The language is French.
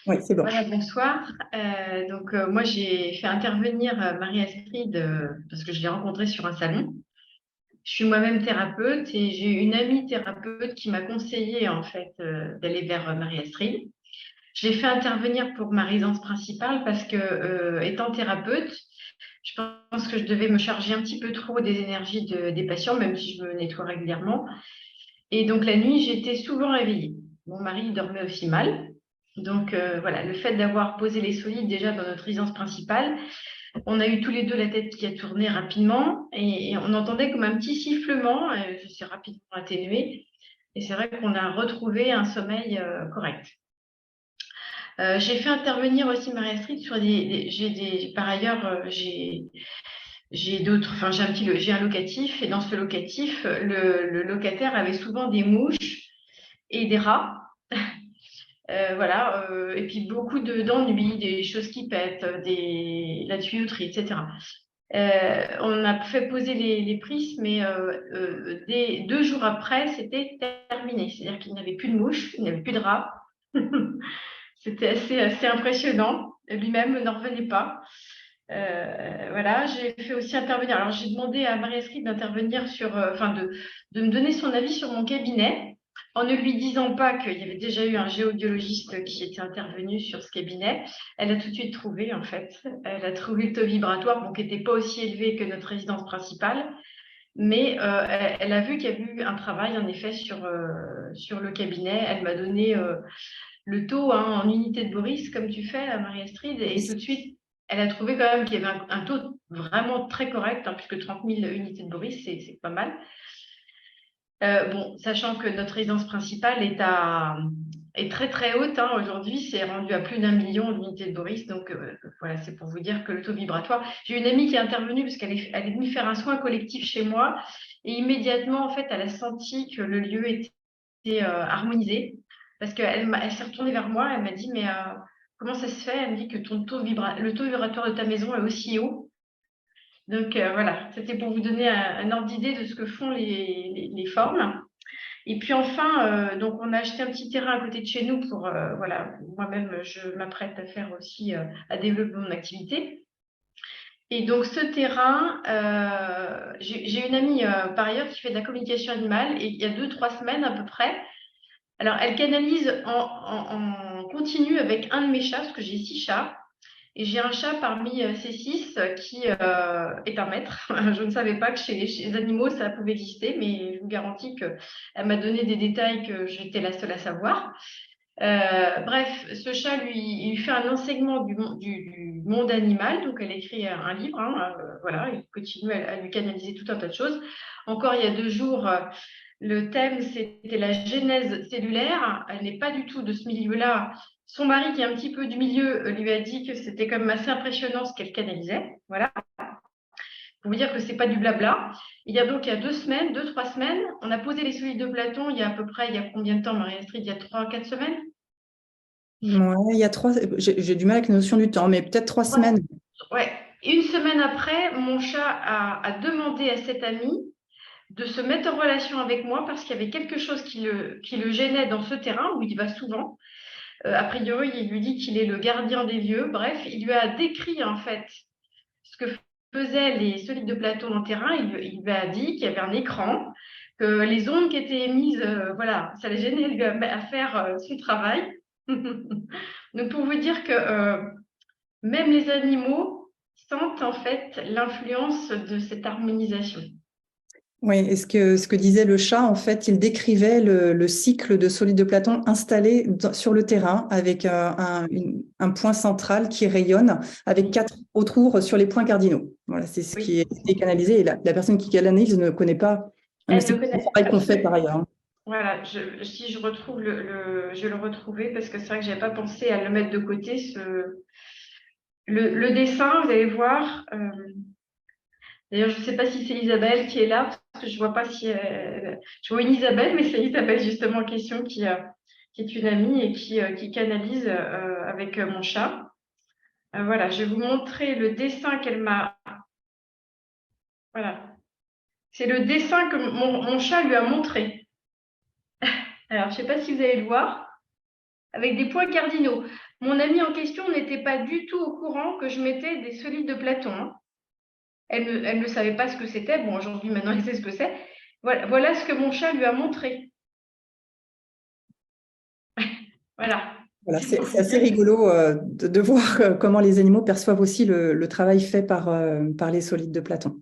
Oui, c'est bon. Voilà, bonsoir. Moi, j'ai fait intervenir Marie-Astrid parce que je l'ai rencontrée sur un salon. Je suis moi-même thérapeute et j'ai une amie thérapeute qui m'a conseillé en fait d'aller vers Marie-Astrid. Je l'ai fait intervenir pour ma résidence principale parce que, étant thérapeute, je pense que je devais me charger un petit peu trop des énergies des patients, même si je me nettoie régulièrement. Et donc la nuit, j'étais souvent réveillée. Mon mari dormait aussi mal. Donc voilà, le fait d'avoir posé les solides déjà dans notre résidence principale, on a eu tous les deux la tête qui a tourné rapidement et on entendait comme un petit sifflement, je s'est rapidement atténué. Et c'est vrai qu'on a retrouvé un sommeil correct. J'ai fait intervenir aussi Marie-Astrid sur par ailleurs, j'ai d'autres, enfin j'ai un locatif et dans ce locatif, le locataire avait souvent des mouches et des rats. Voilà, et puis beaucoup d'ennuis, des choses qui pètent, la tuyauterie, etc. On a fait poser les prises, mais dès 2 jours après, c'était terminé. C'est-à-dire qu'il n'y avait plus de mouches, il n'y avait plus de rats. C'était assez impressionnant. Lui-même n'en revenait pas. Voilà, j'ai fait aussi intervenir. Alors, j'ai demandé à Marie-Astrid d'intervenir de me donner son avis sur mon cabinet, en ne lui disant pas qu'il y avait déjà eu un géobiologiste qui était intervenu sur ce cabinet. Elle a tout de suite trouvé, en fait. Elle a trouvé le taux vibratoire, bon, qui n'était pas aussi élevé que notre résidence principale, mais elle a vu qu'il y avait eu un travail, en effet, sur le cabinet. Elle m'a donné le taux hein, en unité de Boris, comme tu fais, Marie-Astrid, et tout de suite, elle a trouvé quand même qu'il y avait un taux vraiment très correct, hein, puisque 30 000 unités de Boris, c'est pas mal. Bon, sachant que notre résidence principale est très très haute, hein, aujourd'hui, c'est rendu à plus d'1 million d'unités de Boris, donc voilà, c'est pour vous dire que le taux vibratoire. J'ai une amie qui est intervenue parce elle est venue faire un soin collectif chez moi, et immédiatement, en fait, elle a senti que le lieu était harmonisé. Parce elle s'est retournée vers moi, elle m'a dit, mais comment ça se fait? Elle me dit que le taux vibratoire de ta maison est aussi haut. Donc voilà, c'était pour vous donner un ordre d'idée de ce que font les formes. Et puis enfin, donc on a acheté un petit terrain à côté de chez nous pour, voilà, moi-même, je m'apprête à faire aussi, à développer mon activité. Et donc ce terrain, j'ai une amie par ailleurs qui fait de la communication animale et il y a 2, 3 semaines à peu près, alors, elle canalise en continu avec un de mes chats, parce que j'ai 6 chats. Et j'ai un chat parmi ces 6 qui est un maître. Je ne savais pas que chez les animaux, ça pouvait exister, mais je vous garantis qu'elle m'a donné des détails que j'étais la seule à savoir. Bref, ce chat, lui, il fait un enseignement du monde animal. Donc, elle écrit un livre. Hein, voilà, il continue à lui canaliser tout un tas de choses. Encore il y a 2 jours, le thème, c'était la genèse cellulaire. Elle n'est pas du tout de ce milieu-là. Son mari, qui est un petit peu du milieu, lui a dit que c'était quand même assez impressionnant ce qu'elle canalisait. Voilà, pour vous dire que c'est pas du blabla. Il y a 2 semaines, 2, 3 semaines, on a posé les solides de Platon. Il y a à peu près, il y a combien de temps, Marie-Astrid? Il y a 3, 4 semaines? Ouais, il y a j'ai du mal avec la notion du temps, mais peut-être 3 semaines. Ouais. Une semaine après, mon chat a demandé à cet ami de se mettre en relation avec moi parce qu'il y avait quelque chose qui le gênait dans ce terrain où il va souvent. A priori, il lui dit qu'il est le gardien des vieux. Bref, il lui a décrit en fait ce que faisaient les solides de Platon dans le terrain. Il lui a dit qu'il y avait un écran, que les ondes qui étaient émises, voilà, ça les gênait lui à faire son travail. Donc pour vous dire que même les animaux sentent en fait l'influence de cette harmonisation. Oui, et ce que disait le chat, en fait, il décrivait le cycle de solide de Platon installé sur le terrain avec un point central qui rayonne avec 4 autour sur les points cardinaux. Voilà, c'est ce qui Oui, est canalisé. Et la personne qui canalise ne connaît pas, mais elle c'est le le connaît travail qu'on fait absolument. par ailleurs, hein. Voilà, si je retrouve je vais le retrouver parce que c'est vrai que j'avais pas pensé à le mettre de côté. Le dessin, vous allez voir. D'ailleurs, je ne sais pas si c'est Isabelle qui est là parce que je vois pas si je vois une Isabelle, mais c'est Isabelle justement en question qui est une amie et qui canalise avec mon chat. Voilà, je vais vous montrer le dessin qu'elle m'a. Voilà, c'est le dessin que mon chat lui a montré. Alors, je ne sais pas si vous allez le voir, avec des points cardinaux. Mon amie en question n'était pas du tout au courant que je mettais des solides de Platon, hein. Elle ne savait pas ce que c'était. Bon, aujourd'hui, maintenant, elle sait ce que c'est. Voilà ce que mon chat lui a montré. Voilà. Voilà, C'est pour c'est vous assez dire. rigolo de voir comment les animaux perçoivent aussi le travail fait par les solides de Platon.